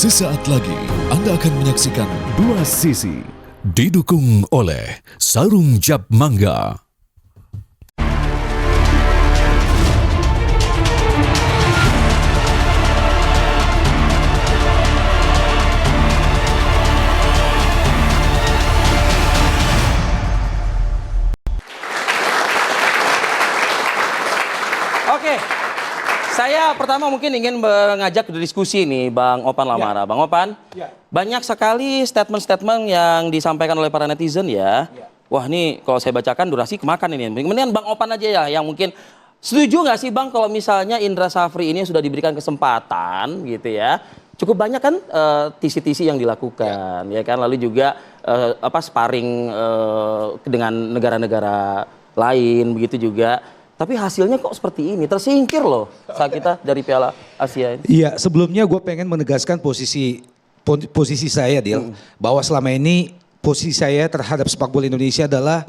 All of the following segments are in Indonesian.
Sesaat lagi Anda akan menyaksikan Dua Sisi, didukung oleh Sarung Jab Mangga. Oke, saya pertama mungkin ingin mengajak diskusi nih Bang Opan Lamara. Bang Opan, banyak sekali statement-statement yang disampaikan oleh para netizen ya. Wah ini kalau saya bacakan durasi kemakan ini. Kemudian Bang Opan aja ya yang mungkin setuju nggak sih Bang kalau misalnya Indra Safri ini sudah diberikan kesempatan gitu ya. Cukup banyak kan tisi-tisi yang dilakukan ya kan. Lalu juga sparring dengan negara-negara lain begitu juga. Tapi hasilnya kok seperti ini, tersingkir loh saat kita dari Piala Asia ini. Iya, sebelumnya gue pengen menegaskan posisi saya, Dil, bahwa selama ini posisi saya terhadap sepak bola Indonesia adalah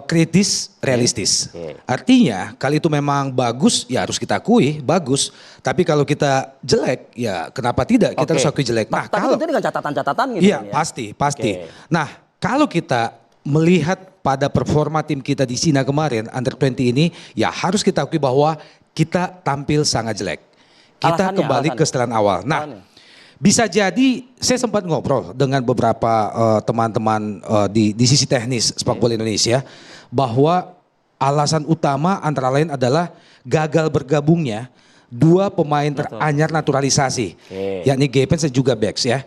kritis, realistis. Artinya, kalau itu memang bagus, ya harus kita akui, bagus. Tapi kalau kita jelek, ya kenapa tidak? Kita harus akui jelek. Nah, tapi itu dengan catatan-catatan gitu iya, kan ya? pasti. Nah, kalau kita melihat pada performa tim kita di Cina kemarin, Under 20 ini, ya harus kita akui bahwa kita tampil sangat jelek. Kita kembali ke setelan awal. Nah, bisa jadi saya sempat ngobrol dengan beberapa teman-teman di sisi teknis sepak bola Indonesia, bahwa alasan utama antara lain adalah gagal bergabungnya dua pemain teranyar naturalisasi, yakni Gepens dan juga Bex ya.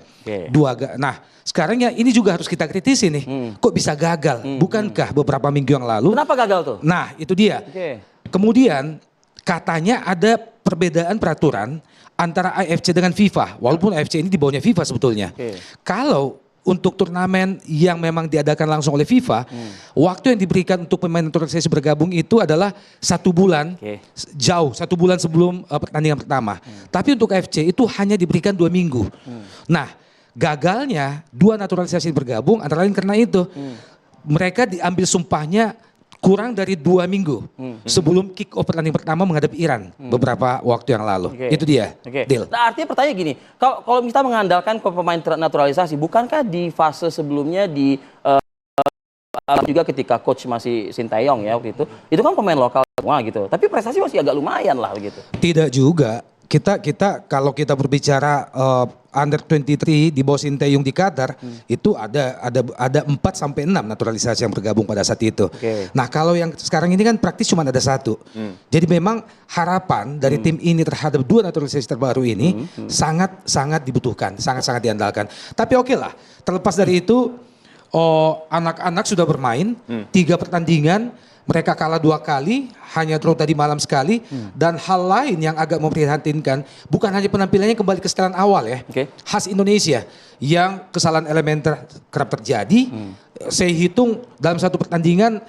Nah, sekarang ya ini juga harus kita kritisi nih. Kok bisa gagal? Bukankah beberapa minggu yang lalu? Kenapa gagal tuh? Nah, itu dia. Kemudian katanya ada perbedaan peraturan antara AFC dengan FIFA. Walaupun AFC ini di bawahnya FIFA sebetulnya. Kalau untuk turnamen yang memang diadakan langsung oleh FIFA, waktu yang diberikan untuk pemain naturalisasi bergabung itu adalah 1 bulan, jauh 1 bulan sebelum pertandingan pertama. Tapi untuk AFC itu hanya diberikan 2 minggu. Nah, gagalnya 2 naturalisasi bergabung antara lain karena itu. Mereka diambil sumpahnya kurang dari 2 minggu sebelum kick off pertandingan pertama menghadapi Iran beberapa waktu yang lalu. Itu dia, Deal. Nah, artinya pertanyaan gini, kalau kita mengandalkan pemain naturalisasi, bukankah di fase sebelumnya juga ketika coach masih Sintayong ya waktu itu kan pemain lokal semua gitu. Tapi prestasi masih agak lumayan lah begitu. Tidak juga. Kita kalau kita berbicara Under 23 di bawah Sintayong di Qatar, itu ada 4 sampai 6 naturalisasi yang bergabung pada saat itu. Nah, kalau yang sekarang ini kan praktis cuma ada 1. Jadi memang harapan dari tim ini terhadap 2 naturalisasi terbaru ini sangat dibutuhkan, sangat diandalkan. Tapi oke lah, terlepas dari itu anak-anak sudah bermain 3 pertandingan. Mereka kalah 2 kali, hanya draw tadi malam sekali. Dan hal lain yang agak memprihatinkan, bukan hanya penampilannya kembali ke setelan awal ya. Khas Indonesia, yang kesalahan elementer kerap terjadi. Saya hitung dalam satu pertandingan,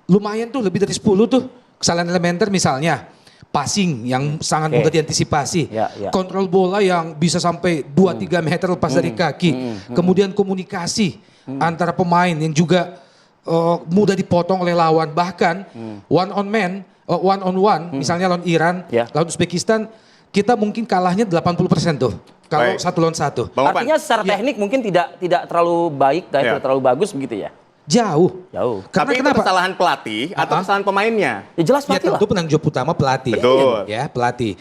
lumayan tuh lebih dari 10 tuh kesalahan elementer misalnya. Passing yang sangat mudah diantisipasi. Kontrol bola yang bisa sampai 2-3 meter lepas dari kaki. Kemudian komunikasi antara pemain yang juga mudah dipotong oleh lawan, bahkan one on one, misalnya lawan Iran, lawan Uzbekistan, kita mungkin kalahnya 80% tuh kalau 1 lawan 1. Artinya secara teknik mungkin tidak terlalu baik, tidak terlalu bagus begitu ya? Jauh. Tapi itu kesalahan pelatih atau kesalahan pemainnya? Ya jelas pelatih lah. Tentu penanggung jawab utama pelatih. Betul. Ya, pelatih.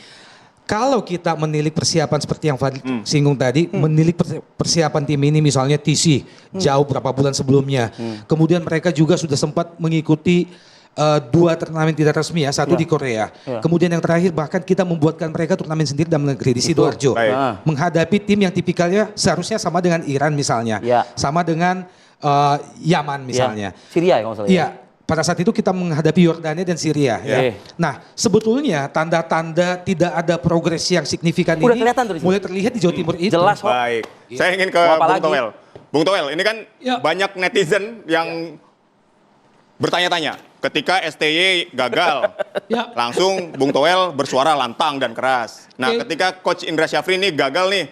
Kalau kita menilik persiapan seperti yang Fadil singgung tadi, menilik persiapan tim ini misalnya TC jauh berapa bulan sebelumnya. Kemudian mereka juga sudah sempat mengikuti 2 turnamen tidak resmi ya, 1 di Korea. Kemudian yang terakhir bahkan kita membuatkan mereka turnamen sendiri dalam negeri di Sidoarjo. Menghadapi tim yang tipikalnya seharusnya sama dengan Iran misalnya. Sama dengan Yaman misalnya. Syria kalau salah. Iya. Pada saat itu kita menghadapi Yordania dan Syria. Ya. Nah, sebetulnya tanda-tanda tidak ada progres yang signifikan ini mulai terlihat di Jawa Timur itu. Jelas kok. Baik, saya ingin ke Bung Toel. Bung Toel, ini kan banyak netizen yang bertanya-tanya. Ketika STY gagal, langsung Bung Toel bersuara lantang dan keras. Nah, ketika Coach Indra Syafri ini gagal nih,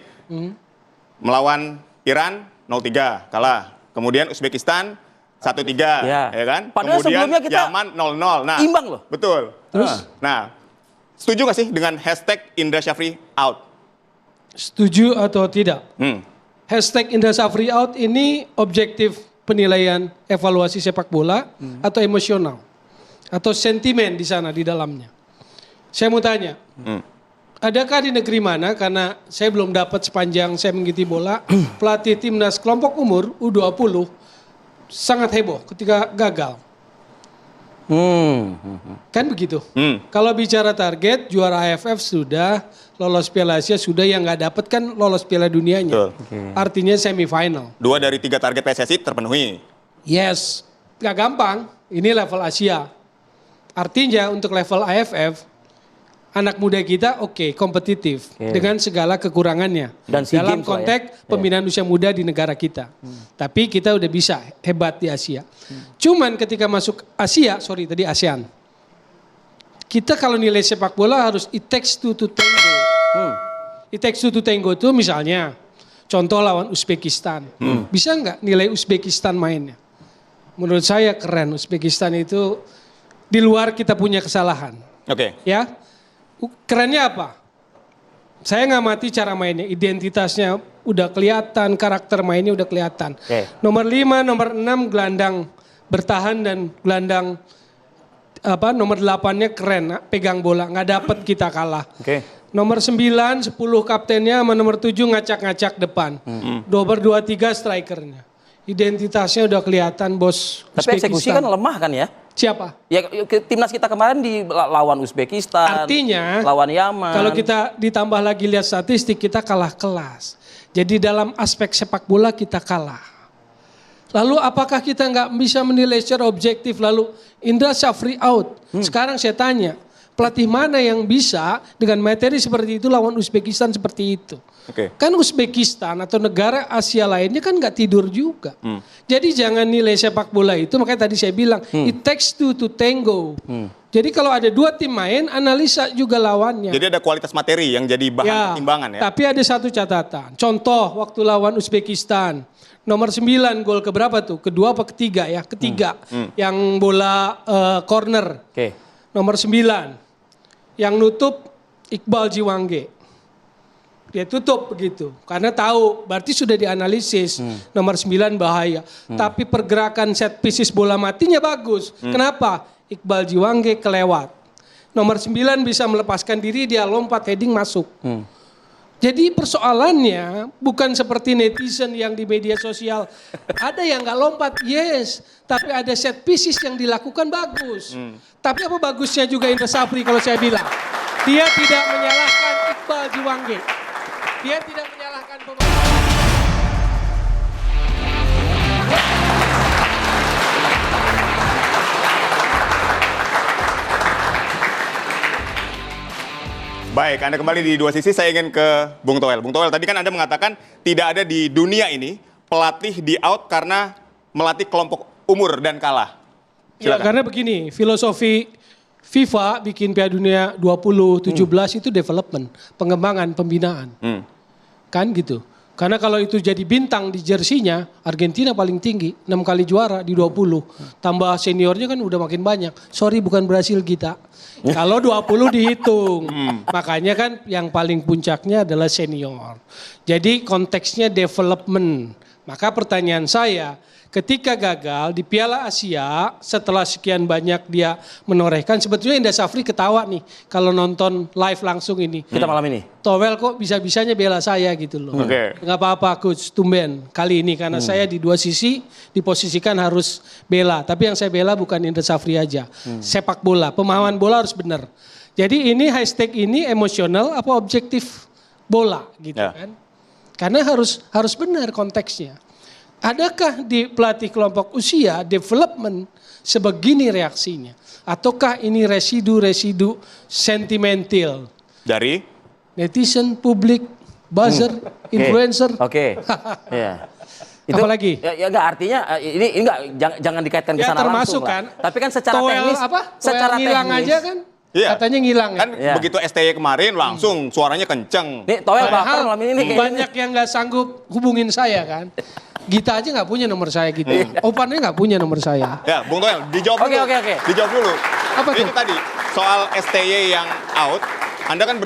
melawan Iran 0-3, kalah. Kemudian Uzbekistan 1-3, ya kan? Padahal kemudian sebelumnya kita Yaman 0-0. Nah, imbang loh. Betul. Nah, setuju gak sih dengan hashtag Indra Syafri out? Setuju atau tidak? Hmm. Hashtag Indra Safri out ini objektif penilaian evaluasi sepak bola atau emosional? Atau sentimen di sana di dalamnya? Saya mau tanya, adakah di negeri mana, karena saya belum dapat sepanjang saya mengikuti bola, pelatih timnas kelompok umur U20 sangat heboh ketika gagal? Kan begitu. Kalau bicara target, juara AFF sudah, lolos Piala Asia sudah, yang nggak dapat kan lolos Piala Dunianya. Artinya semifinal. 2 dari 3 target PSSI terpenuhi. Yes, nggak gampang. Ini level Asia. Artinya untuk level AFF, anak muda kita kompetitif dengan segala kekurangannya. Dan SEA dalam Games lah konteks pembinaan usia muda di negara kita. Tapi kita udah bisa hebat di Asia. Cuman ketika masuk ASEAN. Kita kalau nilai sepak bola harus it takes two to tango. It takes two to tango itu misalnya contoh lawan Uzbekistan. Bisa nggak nilai Uzbekistan mainnya? Menurut saya keren. Uzbekistan itu di luar kita punya kesalahan. Oke. Ya, kerennya apa? Saya ngamati cara mainnya, identitasnya udah kelihatan, karakter mainnya udah kelihatan. Nomor 5, nomor 6 gelandang bertahan dan gelandang nomor 8-nya keren, pegang bola, nggak dapet kita kalah. Nomor 9, 10 kaptennya sama nomor 7 ngacak-ngacak depan. Nomor 2, 3 strikernya. Identitasnya udah kelihatan, bos. Tapi eksekusi kan lemah kan ya? Siapa? Ya timnas kita kemarin di lawan Uzbekistan, Artinya, lawan Yaman. kalau kita ditambah lagi lihat statistik, kita kalah kelas. Jadi dalam aspek sepak bola kita kalah. Lalu apakah kita nggak bisa menilai secara objektif, lalu Indra Safri out? Sekarang saya tanya, pelatih mana yang bisa dengan materi seperti itu lawan Uzbekistan seperti itu? Kan Uzbekistan atau negara Asia lainnya kan nggak tidur juga. Jadi jangan nilai sepak bola itu, makanya tadi saya bilang it takes two to tango. Jadi kalau ada 2 tim main, analisa juga lawannya. Jadi ada kualitas materi yang jadi bahan pertimbangan ya. Tapi ada satu catatan. Contoh waktu lawan Uzbekistan, nomor 9 gol keberapa tuh? Kedua apa ketiga ya? Ketiga. Yang bola corner. Nomor 9. Yang nutup Iqbal Jiwangge. Dia tutup begitu. Karena tahu, berarti sudah dianalisis. Nomor 9 bahaya. Tapi pergerakan set pieces bola matinya bagus. Kenapa? Iqbal Jiwangge kelewat. Nomor 9 bisa melepaskan diri, dia lompat heading masuk. Jadi persoalannya bukan seperti netizen yang di media sosial. Ada yang nggak lompat, yes. Tapi ada set pieces yang dilakukan bagus. Tapi apa bagusnya juga Indra Safri kalau saya bilang. Dia tidak menyalahkan Iqbal Jiwangge. Dia tidak menyalahkan pemain. Baik, Anda kembali di Dua Sisi, saya ingin ke Bung Toel. Bung Toel, tadi kan Anda mengatakan tidak ada di dunia ini pelatih di out karena melatih kelompok umur dan kalah. Ya, karena begini, filosofi FIFA bikin Piala Dunia 2017 itu development, pengembangan, pembinaan. Kan gitu. Karena kalau itu jadi bintang di jersinya, Argentina paling tinggi, 6 kali juara di 20. Tambah seniornya kan udah makin banyak. Sorry, bukan Brasil kita. Kalau 20 dihitung. Makanya kan yang paling puncaknya adalah senior. Jadi konteksnya development. Maka pertanyaan saya, ketika gagal di Piala Asia, setelah sekian banyak dia menorehkan, sebetulnya Indra Safri ketawa nih kalau nonton live langsung ini. Kita malam ini. Towel kok bisa-bisanya bela saya gitu loh. Nggak apa-apa coach, tumben kali ini karena saya di Dua Sisi diposisikan harus bela. Tapi yang saya bela bukan Indra Safri aja. Sepak bola, pemahaman bola harus benar. Jadi ini hashtag ini emosional apa objektif bola gitu kan. Karena harus benar konteksnya. Adakah di pelatih kelompok usia development sebegini reaksinya? Ataukah ini residu-residu sentimental? Dari? Netizen, publik, buzzer, influencer. Iya. Itu, apalagi? Ya enggak, artinya ini enggak jangan dikaitkan ke sana termasuk langsung kan. lah. Tapi kan secara teknis, secara ngilang teknis aja kan? Iya. Katanya ngilang kan begitu STY kemarin langsung suaranya kenceng. Nih, Toel baper malam ini banyak yang nggak sanggup hubungin saya kan. Gita aja nggak punya nomor saya gitu. Opannya nggak punya nomor saya. Ya, Bung Toel, dijawab dulu. Oke. Dijawab dulu. Apa itu tuh? tadi soal STY yang out Anda kan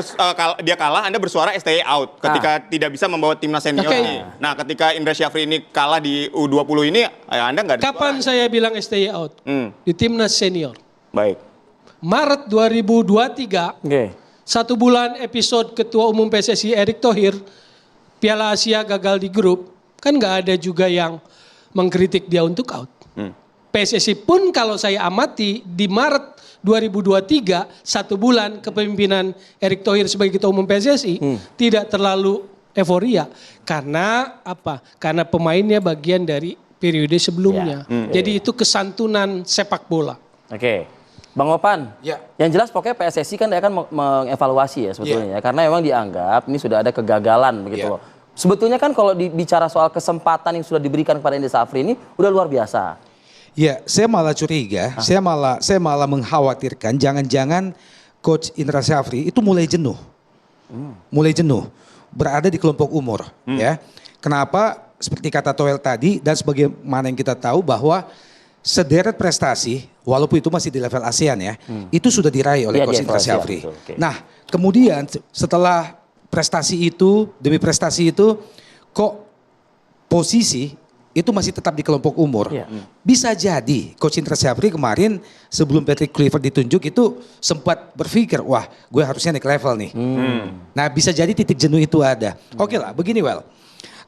dia kalah, Anda bersuara STY out ketika tidak bisa membawa timnas senior. Nah, ketika Indra Syafri ini kalah di U20 ini, Anda nggak ada Kapan saya bilang STY out? Di timnas senior. Baik. Maret 2023, 1 bulan episode Ketua Umum PSSI Erick Thohir, Piala Asia gagal di grup, kan nggak ada juga yang mengkritik dia untuk out. PSSI pun kalau saya amati di Maret 2023, 1 bulan kepemimpinan Erick Thohir sebagai Ketua Umum PSSI tidak terlalu euforia. Karena apa? Karena pemainnya bagian dari periode sebelumnya. Jadi itu kesantunan sepak bola. Oke. Bang Opan, yang jelas pokoknya PSSI kan dia akan mengevaluasi ya sebetulnya ya. Karena memang dianggap ini sudah ada kegagalan begitu loh. Sebetulnya kan kalau bicara soal kesempatan yang sudah diberikan kepada Indra Syafri ini udah luar biasa. Ya, saya malah curiga, saya malah mengkhawatirkan jangan-jangan Coach Indra Syafri itu mulai jenuh. Mulai jenuh berada di kelompok umur, ya. Kenapa? Seperti kata Toel tadi dan sebagaimana yang kita tahu bahwa sederet prestasi walaupun itu masih di level ASEAN ya, itu sudah diraih oleh Coach Indra Syafri. Nah, kemudian setelah prestasi itu demi prestasi itu kok posisi itu masih tetap di kelompok umur. Bisa jadi Coach Indra Syafri kemarin sebelum Patrick Kluivert ditunjuk itu sempat berpikir, wah gue harusnya naik level nih. Nah bisa jadi titik jenuh itu ada. Oke lah, begini Well.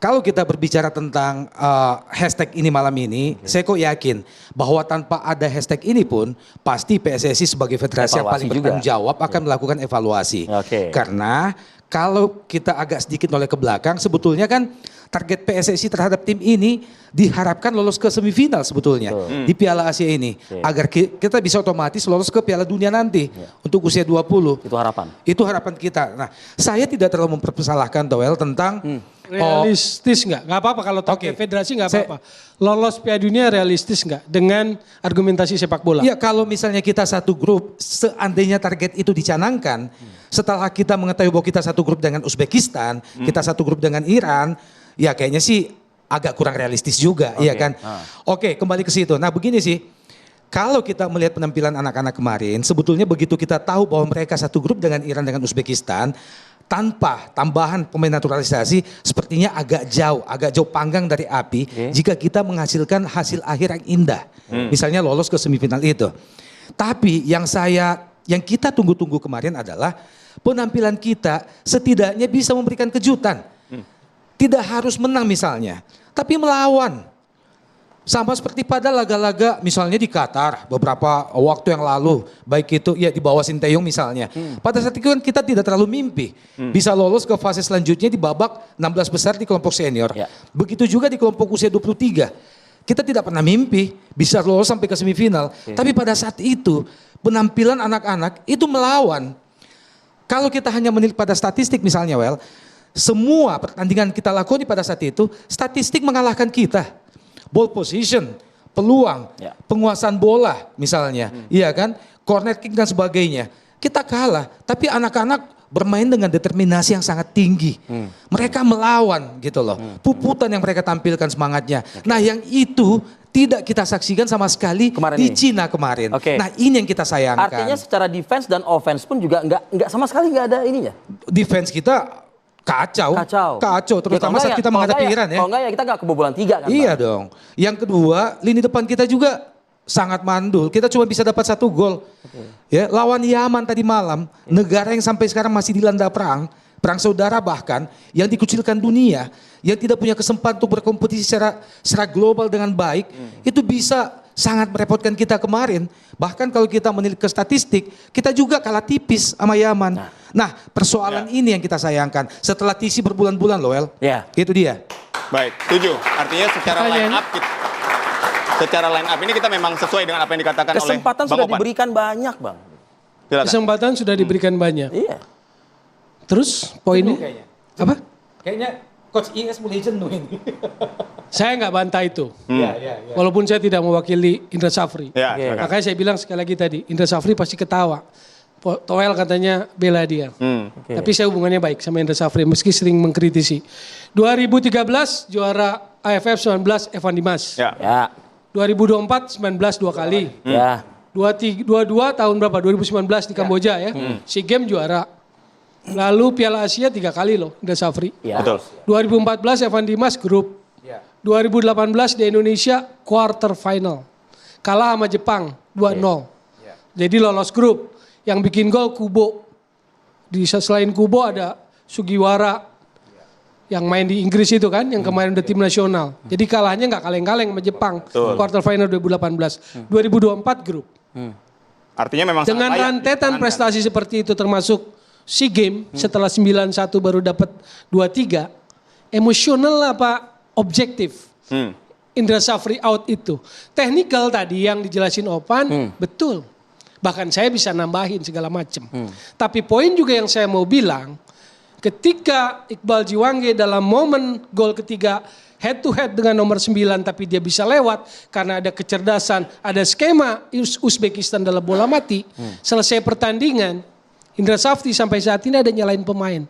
Kalau kita berbicara tentang hashtag ini malam ini, saya kok yakin bahwa tanpa ada hashtag ini pun pasti PSSI sebagai federasi yang paling bertanggung jawab akan melakukan evaluasi. Karena kalau kita agak sedikit noleh ke belakang, sebetulnya kan target PSSI terhadap tim ini diharapkan lolos ke semifinal sebetulnya di Piala Asia ini. Agar kita bisa otomatis lolos ke Piala Dunia nanti untuk usia 20. Itu harapan. Itu harapan kita. Nah, saya tidak terlalu mempermasalahkan Toel tentang realistis nggak? Nggak apa-apa kalau target federasi nggak apa-apa. Lolos Piala Dunia realistis nggak dengan argumentasi sepak bola? Iya, kalau misalnya kita satu grup, seandainya target itu dicanangkan, setelah kita mengetahui bahwa kita satu grup dengan Uzbekistan, kita satu grup dengan Iran, ya kayaknya sih agak kurang realistis juga, iya kan? Oke, kembali ke situ. Nah begini sih, kalau kita melihat penampilan anak-anak kemarin, sebetulnya begitu kita tahu bahwa mereka satu grup dengan Iran dengan Uzbekistan, tanpa tambahan pemain naturalisasi, sepertinya agak jauh panggang dari api jika kita menghasilkan hasil akhir yang indah. Misalnya lolos ke semifinal itu. Tapi yang kita tunggu-tunggu kemarin adalah penampilan kita setidaknya bisa memberikan kejutan. Tidak harus menang misalnya, tapi melawan. Sama seperti pada laga-laga misalnya di Qatar beberapa waktu yang lalu, baik itu ya di bawah Sinteyong misalnya. Pada saat itu kan kita tidak terlalu mimpi bisa lolos ke fase selanjutnya di babak 16 besar di kelompok senior. Begitu juga di kelompok usia 23. Kita tidak pernah mimpi bisa lolos sampai ke semifinal. Tapi pada saat itu penampilan anak-anak itu melawan. Kalau kita hanya menilik pada statistik misalnya Well, semua pertandingan kita lakoni pada saat itu, statistik mengalahkan kita. Ball position, peluang, penguasaan bola misalnya, iya kan, corner kick dan sebagainya. Kita kalah, tapi anak-anak bermain dengan determinasi yang sangat tinggi. Mereka melawan gitu loh. Puputan yang mereka tampilkan semangatnya. Nah yang itu tidak kita saksikan sama sekali di Cina kemarin. Nah ini yang kita sayangkan. Artinya secara defense dan offense pun juga nggak sama sekali nggak ada ininya. Defense kita kacau, terutama saat kita menghadapi Iran ya. Kalau enggak ya kita nggak kebobolan 3 kan. Iya dong. Yang kedua, lini depan kita juga sangat mandul. Kita cuma bisa dapat 1 gol. Ya, lawan Yaman tadi malam, negara yang sampai sekarang masih dilanda perang saudara bahkan, yang dikucilkan dunia, yang tidak punya kesempatan untuk berkompetisi secara global dengan baik, itu bisa sangat merepotkan kita kemarin. Bahkan kalau kita menilik ke statistik, kita juga kalah tipis sama Yaman. Nah, persoalan ini yang kita sayangkan. Setelah TC berbulan-bulan loh, itu dia. Baik, setuju. Artinya secara line up ini kita memang sesuai dengan apa yang dikatakan oleh Bang Opan. Kesempatan sudah diberikan banyak, Bang. Kesempatan sudah diberikan banyak. Iya. Terus poinnya apa? Kayaknya Coach IS mulai jenuh ini. Saya nggak bantah itu. Walaupun saya tidak mewakili Indra Syafri. Makanya saya bilang sekali lagi tadi, Indra Syafri pasti ketawa. Toel katanya bela dia. Tapi saya hubungannya baik sama Indra Syafri meski sering mengkritisi. 2013 juara AFF 19 Evan Dimas. 2024 19 2 kali. 22 tahun berapa? 2019 di Kamboja ya. SEA Games juara. Lalu Piala Asia 3 kali loh, Indra Safri. Ya. Betul. 2014 Evan Dimas grup. 2018 di Indonesia quarter final. Kalah sama Jepang 2-0. Jadi lolos grup. Yang bikin gol Kubo. Selain Kubo ada Sugiwara yang main di Inggris itu kan, yang kemarin udah tim nasional. Jadi kalahnya nggak kaleng-kaleng sama Jepang. Quarter final 2018. 2024 grup. Artinya memang Dengan sangat layak rentetan dipertahankan. prestasi seperti itu termasuk SEA Games setelah 91 baru dapat 23. Emosional apa objektif? Indra Safri out itu. Technical tadi yang dijelasin Opan betul. Bahkan saya bisa nambahin segala macam. Tapi poin juga yang saya mau bilang, ketika Iqbal Jiwange dalam momen gol ketiga head to head dengan nomor 9 tapi dia bisa lewat karena ada kecerdasan, ada skema Uzbekistan dalam bola mati. Selesai pertandingan, Indra Safri sampai saat ini ada nyalain pemain.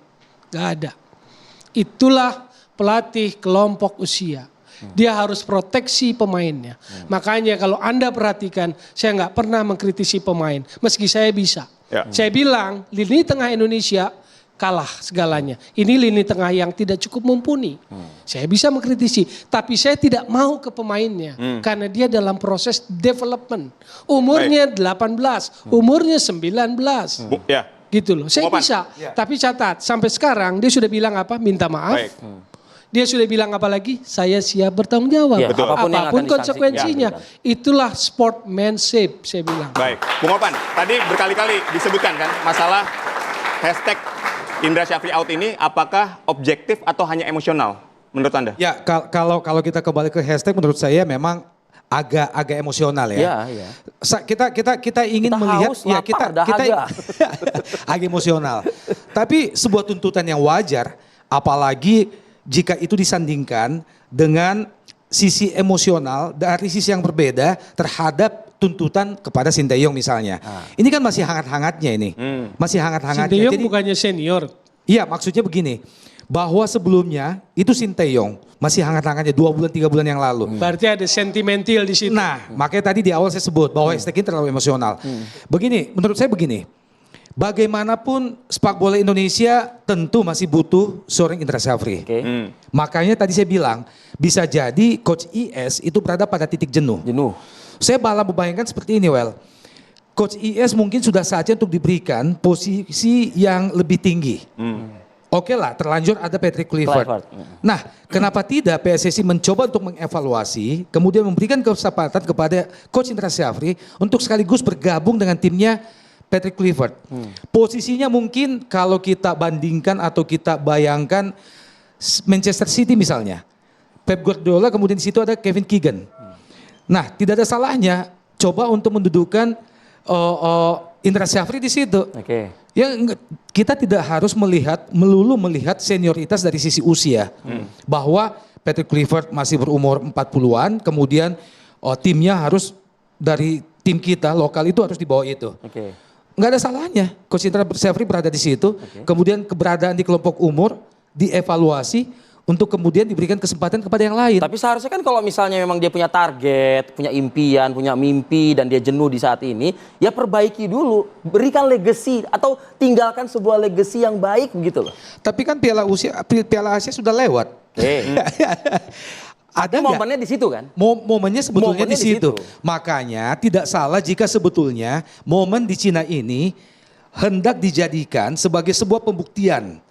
Gak ada. Itulah pelatih kelompok usia. Dia harus proteksi pemainnya. Makanya kalau Anda perhatikan, saya nggak pernah mengkritisi pemain. Meski saya bisa. Ya. Saya bilang, lini tengah Indonesia kalah segalanya. Ini lini tengah yang tidak cukup mumpuni. Saya bisa mengkritisi, tapi saya tidak mau ke pemainnya. Karena dia dalam proses development. Umurnya 18, umurnya 19. Ya. Gitu loh, saya Opan. bisa. Tapi catat, sampai sekarang dia sudah bilang apa? Minta maaf. Baik. Dia sudah bilang apa lagi? Saya siap bertanggung jawab. Ya, betul. Apapun yang akan konsekuensinya. disanksikan. Itulah sportsmanship, saya bilang. Baik, Bung Opan, tadi berkali-kali disebutkan kan masalah hashtag Indra Syafri out ini apakah objektif atau hanya emosional menurut Anda? Ya, kalau kita kembali ke hashtag menurut saya memang agak emosional ya. Iya. Kita ingin Kita melihat haus, lapar, dahaga. agak emosional. Tapi sebuah tuntutan yang wajar, apalagi jika itu disandingkan dengan sisi emosional dari sisi yang berbeda terhadap tuntutan kepada Sinteyong misalnya. Ini kan masih hangat-hangatnya ini. Masih hangat-hangatnya. Sinteyong bukannya senior. Iya, maksudnya begini. Bahwa sebelumnya itu Sinteyong masih hangat-hangatnya 2 bulan 3 bulan yang lalu. Berarti ada sentimental di situ. Nah, makanya tadi di awal saya sebut bahwa hashtag ini terlalu emosional. Begini, menurut saya begini. Bagaimanapun sepak bola Indonesia tentu masih butuh seorang Indra Syafri. Makanya tadi saya bilang bisa jadi Coach IS itu berada pada titik jenuh. Saya malah membayangkan seperti ini, Coach IS mungkin sudah saatnya untuk diberikan posisi yang lebih tinggi. Oke lah, terlanjur ada Patrick Kluivert. Nah, kenapa tidak PSSI mencoba untuk mengevaluasi, kemudian memberikan kesempatan kepada Coach Indra Syafri untuk sekaligus bergabung dengan timnya Patrick Kluivert. Posisinya mungkin kalau kita bandingkan atau kita bayangkan Manchester City misalnya. Pep Guardiola kemudian di situ ada Kevin Keegan. Nah, tidak ada salahnya coba untuk mendudukan Indra Syafri di situ. Ya, kita tidak harus melulu melihat senioritas dari sisi usia. Bahwa Patrick Kluivert masih berumur 40-an, kemudian timnya harus dari tim kita lokal itu harus di bawah itu. Nggak ada salahnya Coach Indra Syafri berada di situ, kemudian keberadaan di kelompok umur dievaluasi untuk kemudian diberikan kesempatan kepada yang lain. Tapi seharusnya kan kalau misalnya memang dia punya target, punya impian, punya mimpi dan dia jenuh di saat ini, ya perbaiki dulu, berikan legacy atau tinggalkan sebuah legacy yang baik begitu loh. Tapi kan Piala Asia sudah lewat. Ada momennya di situ kan? Momennya sebetulnya Momennya di situ. Makanya tidak salah jika sebetulnya momen di Cina ini hendak dijadikan sebagai sebuah pembuktian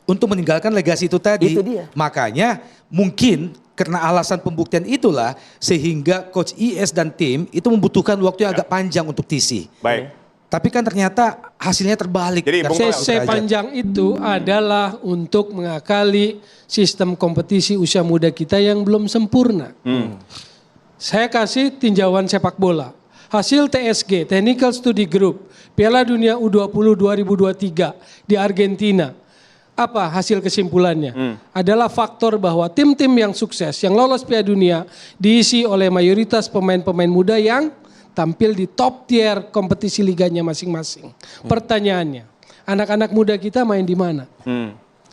untuk meninggalkan legasi itu tadi. Itu dia. Makanya mungkin karena alasan pembuktian itulah sehingga Coach IS dan tim itu membutuhkan waktu yang agak panjang untuk TC. Baik. Tapi kan ternyata hasilnya terbalik. Jadi, Bung Karena CC panjang itu adalah untuk mengakali sistem kompetisi usia muda kita yang belum sempurna. Saya kasih tinjauan sepak bola. Hasil TSG, Technical Study Group, Piala Dunia U20 2023 di Argentina. Apa hasil kesimpulannya? Adalah faktor bahwa tim-tim yang sukses, yang lolos Piala Dunia diisi oleh mayoritas pemain-pemain muda yang tampil di top tier kompetisi liganya masing-masing. Pertanyaannya, anak-anak muda kita main di mana?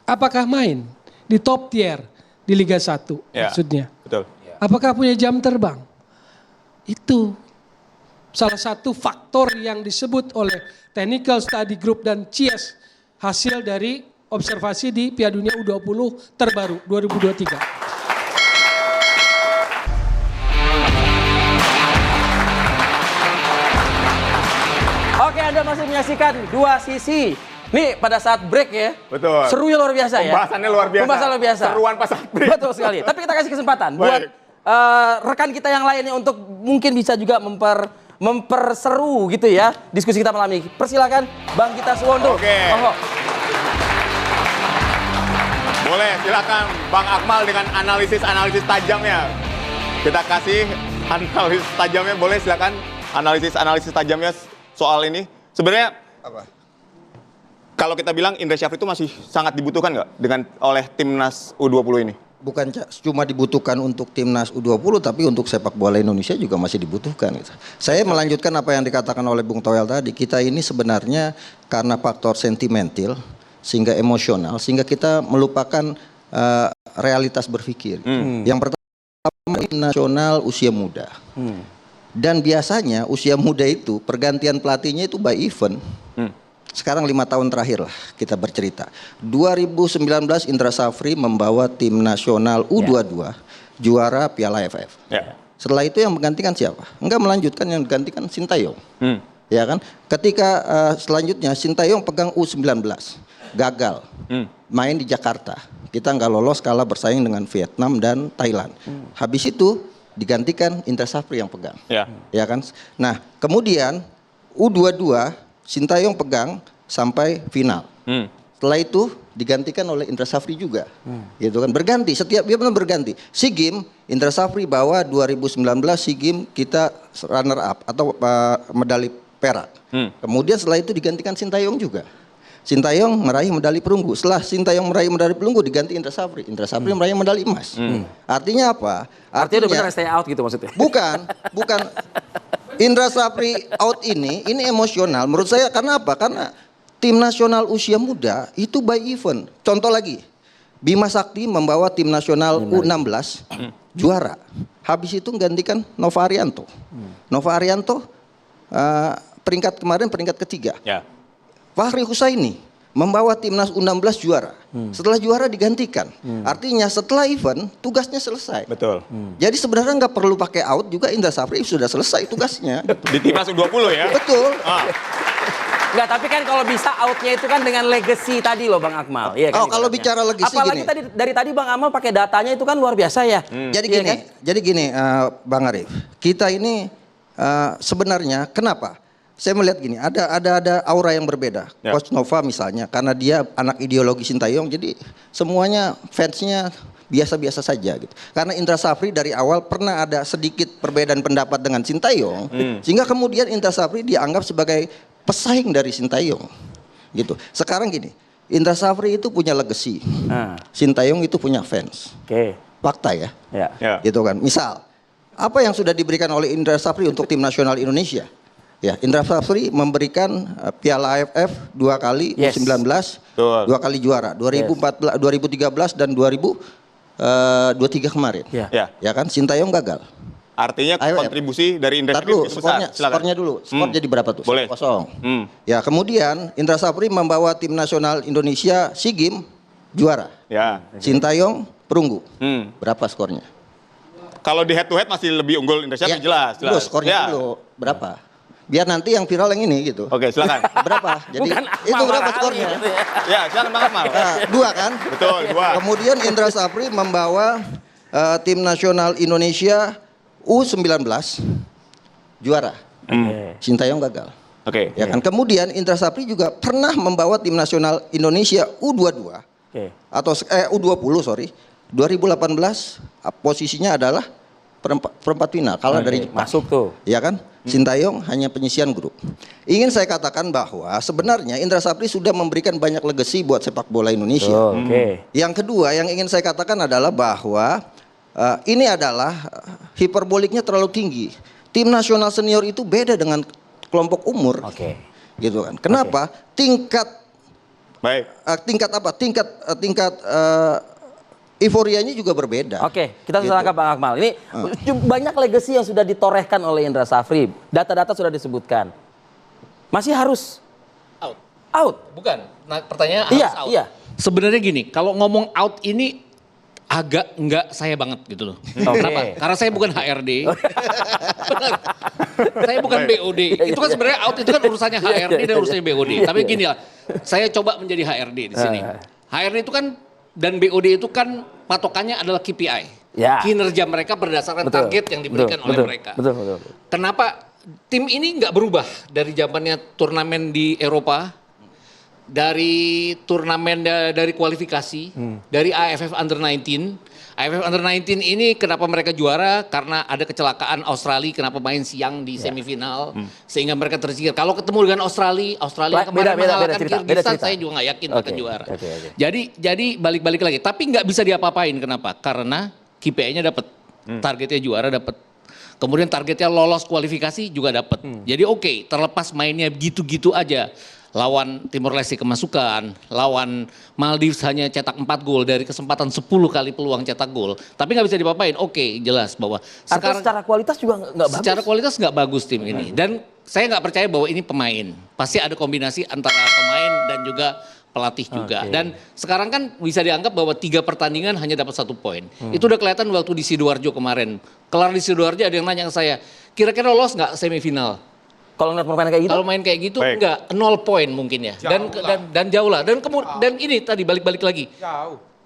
Apakah main di top tier di Liga 1 maksudnya? Betul. Apakah punya jam terbang? Itu salah satu faktor yang disebut oleh Technical Study Group dan CIES hasil dari observasi di Piala Dunia U20 terbaru 2023. Oke, Anda masih menyaksikan Dua Sisi. Nih pada saat break ya. Betul. Serunya luar biasa ya. Pembahasannya luar biasa. Pembahasan luar biasa. Seruan pas saat break. Betul sekali. Tapi kita kasih kesempatan buat rekan kita yang lainnya untuk mungkin bisa juga memperseru gitu ya diskusi kita malam ini. Persilakan Bang Gita Suwondo. Oke. Boleh, silakan Bang Akmal dengan analisis tajamnya. Kita kasih analisis tajamnya, boleh silakan analisis tajamnya soal ini. Sebenarnya Apa? kalau kita bilang Indra Syafri itu masih sangat dibutuhkan nggak oleh timnas U20 ini? Bukan cuma dibutuhkan untuk timnas U20, tapi untuk sepak bola Indonesia juga masih dibutuhkan. Gitu. Saya melanjutkan apa yang dikatakan oleh Bung Toel tadi. Kita ini sebenarnya karena faktor sentimental, sehingga emosional, sehingga kita melupakan realitas berpikir. Yang pertama, tim nasional usia muda. Dan biasanya usia muda itu pergantian pelatihnya itu by event. Sekarang 5 tahun terakhir lah kita bercerita. 2019 Indra Syafri membawa tim nasional U22 juara Piala AFF. Setelah itu yang menggantikan siapa? Enggak melanjutkan, yang digantikan Sintayong. Ya kan? Ketika selanjutnya Sintayong pegang U19, gagal. Main di Jakarta. Kita nggak lolos, kalah bersaing dengan Vietnam dan Thailand. Habis itu digantikan Indra Syafri yang pegang. Ya kan? Nah, kemudian U22 Sintayong pegang sampai final. Setelah itu digantikan oleh Indra Syafri juga. Gitu kan, berganti, setiap dia benar berganti. SEA Games Indra Syafri bawa 2019 SEA Games kita runner up atau medali perak. Kemudian setelah itu digantikan Sintayong juga. Sintayong meraih medali perunggu. Setelah Sintayong meraih medali perunggu diganti Indra Syafri. Indra Syafri meraih medali emas. Artinya apa? Artinya udah benar stay out gitu maksudnya. Bukan. Indra Syafri out ini emosional menurut saya. Karena apa? Karena tim nasional usia muda itu by event. Contoh lagi, Bima Sakti membawa tim nasional U16 juara. Habis itu menggantikan Nova Arianto. Nova Arianto peringkat kemarin peringkat ketiga. Fahri Husaini membawa timnas U16 juara. Setelah juara digantikan. Artinya setelah event tugasnya selesai. Betul. Jadi sebenarnya nggak perlu pakai out juga, Indra Syafri sudah selesai tugasnya. Di timnas U20 ya? Betul. Enggak, tapi kan kalau bisa outnya itu kan dengan legacy tadi loh Bang Akmal. Iya kan, kalau bicara legacy apalagi gini. dari tadi Bang Akmal pakai datanya itu kan luar biasa ya. Jadi gini, Bang Arif. Kita ini sebenarnya kenapa? Saya melihat gini, ada aura yang berbeda. Coach Nova misalnya, karena dia anak ideologi Sintayong, jadi semuanya fansnya biasa-biasa saja gitu. Karena Indra Syafri dari awal pernah ada sedikit perbedaan pendapat dengan Sintayong, sehingga kemudian Indra Syafri dianggap sebagai pesaing dari Sintayong, gitu. Sekarang gini, Indra Syafri itu punya legacy, Sintayong itu punya fans. Fakta ya, gitu kan. Misal, apa yang sudah diberikan oleh Indra Syafri untuk tim nasional Indonesia? Ya, Indra Syafri memberikan Piala AFF 2 kali, U19, 2 kali juara, 2014, 2013 dan 2023 kemarin. Ya kan, Sintayong gagal. Artinya kontribusi dari Indra Syafri besar. Skornya dulu, skor jadi berapa tuh? Boleh. 0. Ya, kemudian Indra Syafri membawa tim nasional Indonesia SEA Games juara. Sintayong perunggu. Berapa skornya? Kalau di head to head masih lebih unggul Indra Syafri, jelas. Dulu skornya dulu berapa? Biar nanti yang viral yang ini gitu. Oke, silakan. Berapa? Jadi itu berapa skornya? Gitu ya. Ya, silakan Bang Akmal. 2 kan? Betul, 2. Kemudian Indra Syafri membawa tim nasional Indonesia U19 juara. Sintayong gagal. Ya kan? Kemudian Indra Syafri juga pernah membawa tim nasional Indonesia U22 atau U20 sorry. 2018 posisinya adalah perempat final, kalah dari Jepang. Masuk tuh. Ya kan? Sintayong hanya penyisian grup. Ingin saya katakan bahwa sebenarnya Indra Syafri sudah memberikan banyak legacy buat sepak bola Indonesia. Yang kedua yang ingin saya katakan adalah bahwa ini adalah hiperboliknya terlalu tinggi. Tim nasional senior itu beda dengan kelompok umur. Gitu kan. Kenapa? Tingkat euforianya juga berbeda. Kita sudah tangkap Bang Akmal. Ini banyak legacy yang sudah ditorehkan oleh Indra Syafri. Data-data sudah disebutkan. Masih harus Out. Bukan. Nah, pertanyaannya Iya, harus out. iya. Sebenarnya gini, kalau ngomong out ini agak enggak saya banget gitu loh. Kenapa? Karena saya bukan HRD. Benar. Saya bukan BOD. Itu kan sebenarnya out itu kan urusannya HRD dan urusannya BOD. Tapi gini lah, saya coba menjadi HRD di sini. HRD itu kan dan BOD itu kan patokannya adalah KPI. Ya. Kinerja mereka berdasarkan target yang diberikan oleh mereka. Betul. Kenapa tim ini nggak berubah dari zamannya turnamen di Eropa, dari turnamen dari kualifikasi, dari AFF Under 19. AFF Under 19 ini kenapa mereka juara? Karena ada kecelakaan Australia, kenapa main siang di semifinal, sehingga mereka tersingkir. Kalau ketemu dengan Australia kemarin mengalahkan Kyrgyzstan, saya juga nggak yakin akan juara. Jadi balik-balik lagi, tapi nggak bisa diapa-apain. Kenapa? Karena KPI-nya dapat, targetnya juara dapat. Kemudian targetnya lolos kualifikasi juga dapat. Jadi oke, terlepas mainnya gitu-gitu aja. Lawan Timor Leste kemasukan, lawan Maldives hanya cetak 4 gol dari kesempatan 10 kali peluang cetak gol. Tapi nggak bisa dipapain. Oke, jelas bahwa Sekarang secara kualitas juga nggak bagus. secara kualitas nggak bagus tim ini. Dan saya nggak percaya bahwa ini pemain. Pasti ada kombinasi antara pemain dan juga pelatih juga. Dan sekarang kan bisa dianggap bahwa 3 pertandingan hanya dapat 1 poin. Itu udah kelihatan waktu di Sidoarjo kemarin. Kelar di Sidoarjo ada yang nanya ke saya, kira-kira lolos nggak semifinal? Kalau ngeliat permainan kayak gitu? Kalau main kayak gitu enggak, 0 poin mungkin ya. Dan jauh lah. Dan ini tadi balik-balik lagi.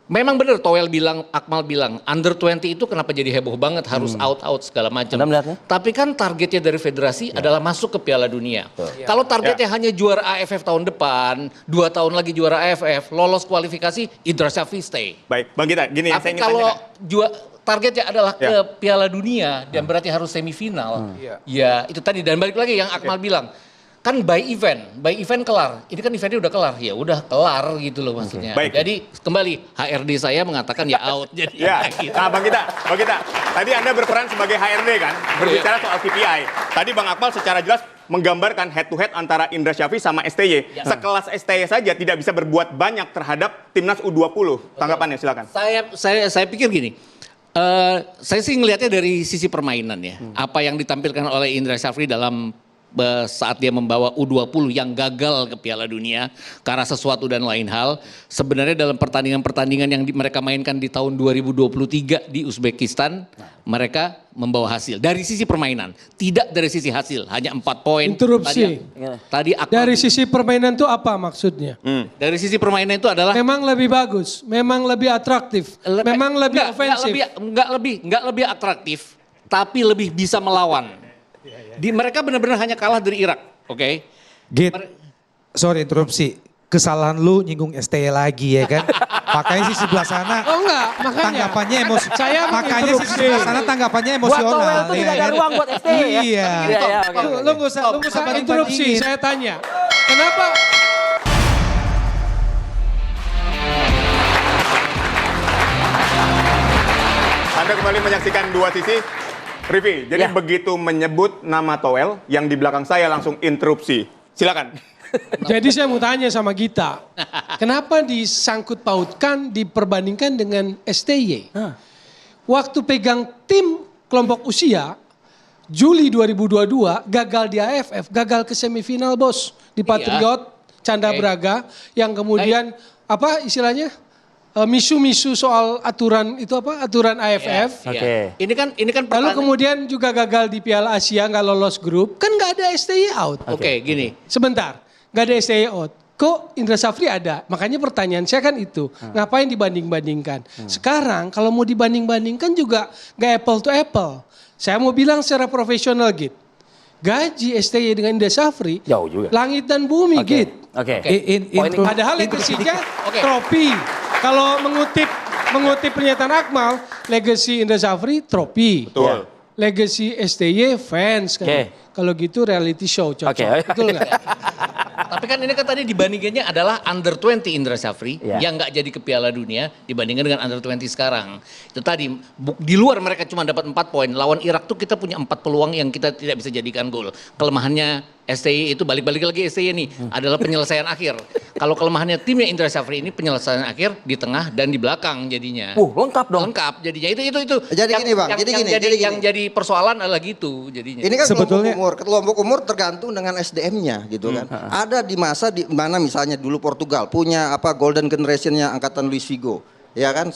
Memang benar Towel bilang, Akmal bilang, under 20 itu kenapa jadi heboh banget harus out segala macam. Tapi kan targetnya dari federasi adalah masuk ke Piala Dunia. Kalau targetnya hanya juara AFF tahun depan, 2 tahun lagi juara AFF, lolos kualifikasi, Indra Syafri stay. Baik, Bang Gita, gini yang Tapi saya ingin kalau tanyakan. targetnya adalah ke Piala Dunia dan berarti harus semifinal. Ya itu tadi, dan balik lagi yang Akmal bilang, kan by event kelar. Ini kan eventnya udah kelar, ya udah kelar gitu loh maksudnya. Baik. Jadi kembali HRD saya mengatakan ya out. Jadi Ya, nah Bang Gita, tadi Anda berperan sebagai HRD kan, berbicara soal KPI. Tadi Bang Akmal secara jelas menggambarkan head to head antara Indra Syafri sama STY. Sekelas STY saja tidak bisa berbuat banyak terhadap timnas U20. Tanggapannya silakan. Saya pikir gini. Saya sih ngelihatnya dari sisi permainan ya. Apa yang ditampilkan oleh Indra Syafri dalam saat dia membawa U20 yang gagal ke Piala Dunia karena sesuatu dan lain hal. Sebenarnya dalam pertandingan-pertandingan yang mereka mainkan di tahun 2023 di Uzbekistan, mereka membawa hasil. Dari sisi permainan, tidak dari sisi hasil. Hanya 4 poin. Interupsi. Tadi Dari sisi permainan itu apa maksudnya? dari sisi permainan itu adalah Memang lebih bagus, memang lebih atraktif, memang lebih ofensif. Enggak lebih atraktif, tapi lebih bisa melawan. Mereka benar-benar hanya kalah dari Irak, oke? Git, sorry interupsi. Kesalahan lu nyinggung STY lagi ya kan? Makanya sih sebelah sana Oh enggak, makanya. tanggapannya emosi. Saya Makanya sih sebelah sana tanggapannya emosional. Buat Towel tuh tidak ada ruang buat STY ya? Iya. Lu nggak usah Saya interupsi, saya tanya. Kenapa Anda kembali menyaksikan Dua Sisi. Rivi, jadi begitu menyebut nama Towel, yang di belakang saya langsung interupsi. Silakan. Jadi saya mau tanya sama Gita, kenapa disangkut pautkan, diperbandingkan dengan STY? Waktu pegang tim kelompok usia, Juli 2022 gagal di AFF, gagal ke semifinal bos. Di Patriot, Canda Braga, yang kemudian apa istilahnya? Misu-misu soal aturan itu apa? Aturan AFF. Ini kan Lalu kemudian juga gagal di Piala Asia, nggak lolos grup. Kan nggak ada STY out. Oke, gini. Sebentar, nggak ada STY out. Kok Indra Syafri ada? Makanya pertanyaan saya kan itu. Ngapain dibanding-bandingkan? Sekarang kalau mau dibanding-bandingkan juga nggak apple to apple. Saya mau bilang secara profesional gitu. Gaji STY dengan Indra Syafri, jauh juga. Langit dan bumi gitu. Padahal legasinya trofi. Kalau mengutip pernyataan Akmal, legasi Indra Syafri trofi. Betul. Legasi STY fans kan. Kalau gitu reality show cocok. Betul nggak? Tapi kan ini kan tadi dibandingannya adalah under 20 Indra Syafri yang nggak jadi ke Piala Dunia dibandingkan dengan under 20 sekarang. Itu tadi di luar mereka cuma dapat 4 poin. Lawan Irak tuh kita punya 4 peluang yang kita tidak bisa jadikan gol. Kelemahannya STY itu balik-balik lagi STY ini adalah penyelesaian akhir. Kalau kelemahannya timnya Indra Syafri ini penyelesaian akhir di tengah dan di belakang jadinya. Lengkap dong. Lengkap jadinya itu Jadi yang, gini, Bang, yang, jadi yang gini, jadi, jadi yang gini. jadi persoalan adalah gitu jadinya. Ini kan Sebetulnya- kelompok umur tergantung dengan SDM-nya gitu kan. Ada di masa di mana misalnya dulu Portugal punya golden generation-nya angkatan Luis Figo. Ya kan,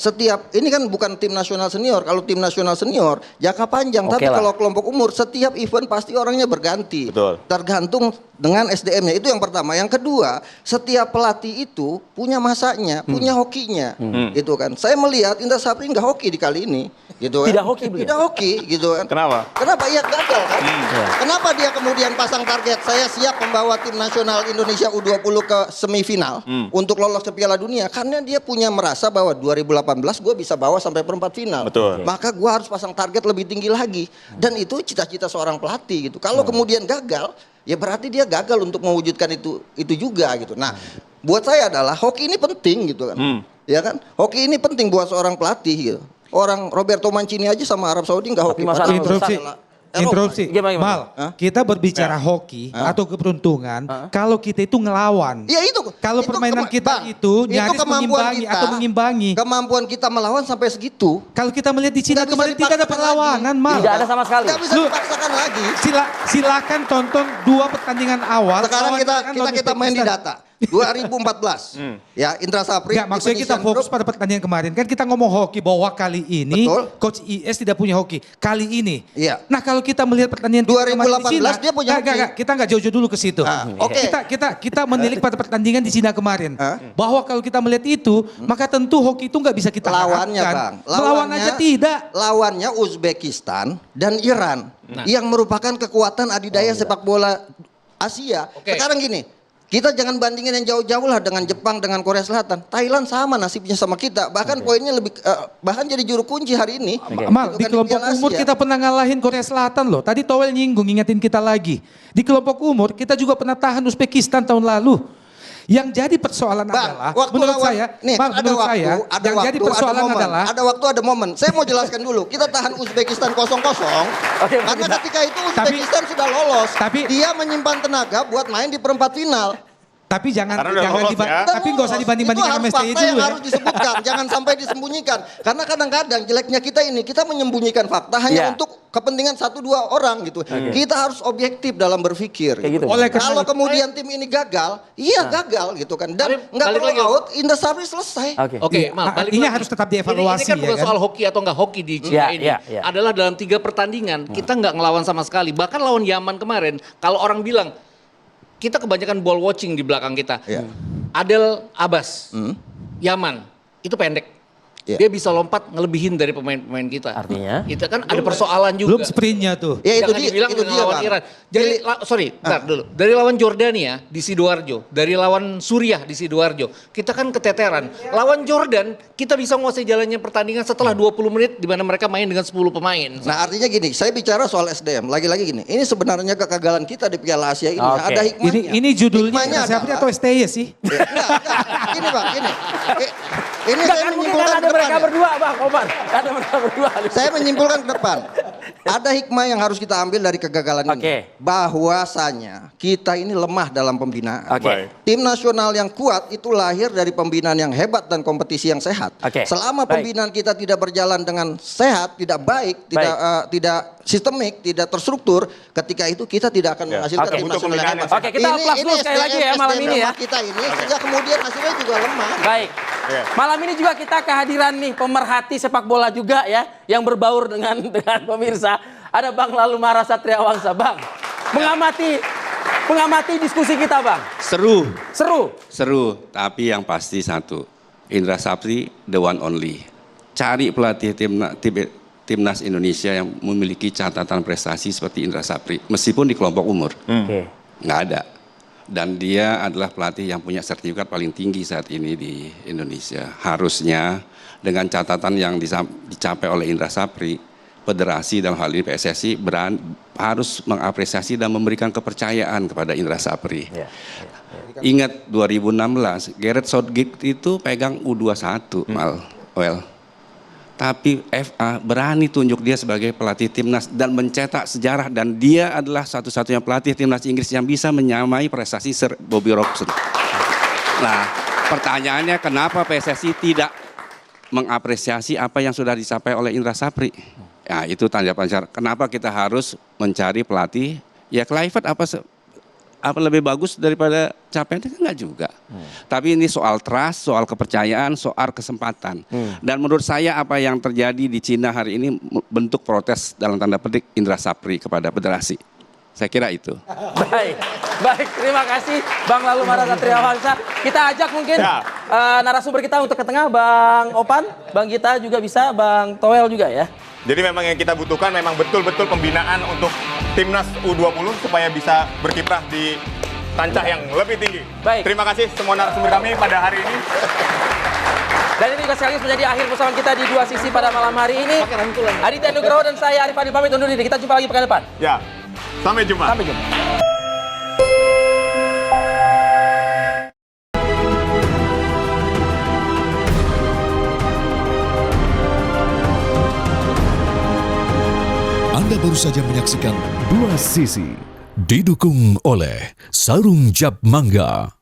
ini kan bukan tim nasional senior. Kalau tim nasional senior jangka panjang, tapi lah. kalau kelompok umur setiap event pasti orangnya berganti. Betul. Tergantung dengan SDM-nya. Itu yang pertama. Yang kedua, setiap pelatih itu punya masanya, punya hokinya, gitu kan. Saya melihat Indra Syafri nggak hoki di kali ini, gitu kan. Tidak hoki beliau? Tidak hoki, gitu kan. Kenapa? Kenapa? Iya gagal kan. Kenapa dia kemudian pasang target saya siap membawa tim nasional Indonesia U20 ke semifinal untuk lolos ke Piala Dunia? Karena dia punya merasa bahwa 2018 gue bisa bawa sampai perempat final. Betul. Maka gue harus pasang target lebih tinggi lagi. Dan itu cita-cita seorang pelatih gitu. Kalau kemudian gagal, ya berarti dia gagal untuk mewujudkan itu juga gitu. Nah, buat saya adalah hoki ini penting gitu kan. Ya kan? Hoki ini penting buat seorang pelatih gitu. Orang Roberto Mancini aja sama Arab Saudi nggak hoki. masalah Padahal Interupsi. adalah Eropa. Interupsi. Gimana? Mal, kita berbicara hoki atau keberuntungan kalau kita itu ngelawan. Ya itu. Kalau itu permainan kita Bang, itu nyaris kemampuan mengimbangi atau mengimbangi. Kemampuan kita melawan sampai segitu. Kalau kita melihat di Cina Nggak bisa kemarin tidak ada dipaksakan perlawanan, lagi. Mal. Tidak ada sama sekali. Nggak bisa Lu- dipaksakan lagi. Silakan tonton 2 pertandingan awal. Sekarang lawan Thailand, lawan kita main di Uzbekistan. data. 2014. Ya, Indra Syafri. Enggak, maksudnya di kita penyisian fokus grup. pada pertandingan kemarin. Kan kita ngomong hoki bahwa kali ini Betul. Coach IS tidak punya hoki. Kali ini. Iya. Nah, kalau kita melihat pertandingan kita kemarin di 2018 Cina, dia punya hoki. kita enggak jauh-jauh dulu ke situ. Oke. Kita menilik pada pertandingan di Cina kemarin. Bahwa kalau kita melihat itu, maka tentu hoki itu enggak bisa kita Lawannya, harapkan. Bang. Melawan aja tidak. Lawannya Uzbekistan dan Iran yang merupakan kekuatan adidaya sepak bola Asia. Oke. Sekarang gini, kita jangan bandingin yang jauh-jauh lah dengan Jepang, dengan Korea Selatan. Thailand sama nasibnya sama kita. Bahkan poinnya lebih, bahkan jadi juru kunci hari ini. Mal, Gitu di kan, kelompok Piala umur Asia. kita pernah ngalahin Korea Selatan loh. Tadi Towel nyinggung, ingetin kita lagi. Di kelompok umur kita juga pernah tahan Uzbekistan tahun lalu. Yang jadi persoalan Bang, adalah, waktu menurut lawan, saya, nih, Mal, ada menurut waktu, saya, ada yang waktu, jadi persoalan ada momen. adalah, Ada waktu, ada momen. Saya mau jelaskan dulu. Kita tahan Uzbekistan 0-0. Karena ketika itu Uzbekistan sudah lolos. tapi- dia menyimpan tenaga buat main di perempat final. tapi jangan Karena udah lolos ya. tapi nggak usah dibanding-bandingkan sama Itu STI harus fakta dulu yang ya. harus disebutkan, jangan sampai disembunyikan. Karena kadang-kadang jeleknya kita ini, kita menyembunyikan fakta hanya Iya. untuk kepentingan 1-2 orang gitu. Kita harus objektif dalam berpikir. Kayak gitu. Oleh karena Kalau itu- kemudian tim ini gagal, gagal gitu kan. Dan Tapi nggak balik perlu lagi. out, Indra Syafri selesai. Oke, Iya, Mal, balik artinya lagi. harus tetap dievaluasi, Ini kan ya bukan kan? soal hoki atau nggak hoki di Iya, Cina ini. iya. Adalah dalam 3 pertandingan kita nggak ngelawan sama sekali. Bahkan lawan Yaman kemarin, kalau orang bilang kita kebanyakan ball watching di belakang kita. Iya. Adel Abbas, Yaman, itu pendek. Iya. Dia bisa lompat ngelebihin dari pemain-pemain kita. Artinya? Itu kan ada persoalan juga. belum sprintnya tuh. Ya itu Jangan dia, dibilang itu dengan dia lawan Bang. Iran. Jadi, bentar dulu. Dari lawan Jordania di Sidoarjo, dari lawan Suriah di Sidoarjo, kita kan keteteran. Lawan Jordan, kita bisa menguasai jalannya pertandingan setelah 20 menit di mana mereka main dengan 10 pemain. Nah artinya gini, saya bicara soal SDM, lagi-lagi gini, ini sebenarnya kegagalan kita di Piala Asia ini, Oke. ada hikmahnya. Ini judulnya Hikmahnya siapa adalah- atau STY sih? Enggak. Gini Bang, gini. Ini Enggak, saya kan mungkin menyimpulkan kan ke ada mereka depan. berdua, Bang Opan. Ada mereka berdua. Saya menyimpulkan ke depan. Ada hikmah yang harus kita ambil dari kegagalan Oke. ini. Bahwasanya kita ini lemah dalam pembinaan. Oke. Baik. Tim nasional yang kuat itu lahir dari pembinaan yang hebat dan kompetisi yang sehat. Oke. Selama Baik. pembinaan kita tidak berjalan dengan sehat, tidak baik, tidak sistemik, tidak terstruktur, ketika itu kita tidak akan menghasilkan Oke. tim Untuk nasional yang pembinaan hebat. yang Oke, kita aplaus dulu sekali lagi ya malam ini ya. Kita ini sehingga kemudian hasilnya juga lemah. Baik. Iya. Malam ini juga kita kehadiran nih pemerhati sepak bola juga ya, yang berbaur dengan pemirsa. Ada Bang Lalumara Satria Wangsa, Bang. Mengamati diskusi kita, Bang. Seru, Seru. tapi yang pasti satu, Indra Syafri the one only. Cari pelatih timnas Indonesia yang memiliki catatan prestasi seperti Indra Syafri, meskipun di kelompok umur, Oke. nggak ada. Dan dia adalah pelatih yang punya sertifikat paling tinggi saat ini di Indonesia. Harusnya dengan catatan yang dicapai oleh Indra Syafri, federasi dalam hal ini PSSI harus mengapresiasi dan memberikan kepercayaan kepada Indra Syafri. Ya. Ingat 2016, Gareth Southgate itu pegang U21, Tapi FA berani tunjuk dia sebagai pelatih timnas dan mencetak sejarah, dan dia adalah satu-satunya pelatih timnas Inggris yang bisa menyamai prestasi Sir Bobby Robson. Nah, pertanyaannya kenapa PSSI tidak mengapresiasi apa yang sudah dicapai oleh Indra Sapri? Ya, itu tanda pancar. Kenapa kita harus mencari pelatih? Ya Kluivert apa lebih bagus daripada capaian itu enggak juga. Tapi ini soal trust, soal kepercayaan, soal kesempatan. Dan menurut saya apa yang terjadi di Cina hari ini bentuk protes dalam tanda petik Indra Sapri kepada federasi. Saya kira itu. Baik, terima kasih Bang Lalu Mara Satria Wangsa. Kita ajak mungkin narasumber kita untuk ke tengah, Bang Opan, Bang Gita juga bisa, Bang Toel juga ya. Jadi memang yang kita butuhkan memang betul-betul pembinaan untuk timnas U20 supaya bisa berkiprah di kancah yang lebih tinggi. Baik. Terima kasih semua narasumber kami pada hari ini. Dan ini juga sekaligus menjadi akhir persamaan kita di Dua Sisi pada malam hari ini. Aditya Nugroho dan saya Arif Hadi pamit undur diri. Kita jumpa lagi pekan depan. Ya, sampai jumpa. Sampai jumpa. Anda baru saja menyaksikan Dua Sisi, didukung oleh Sarung Jab Mangga.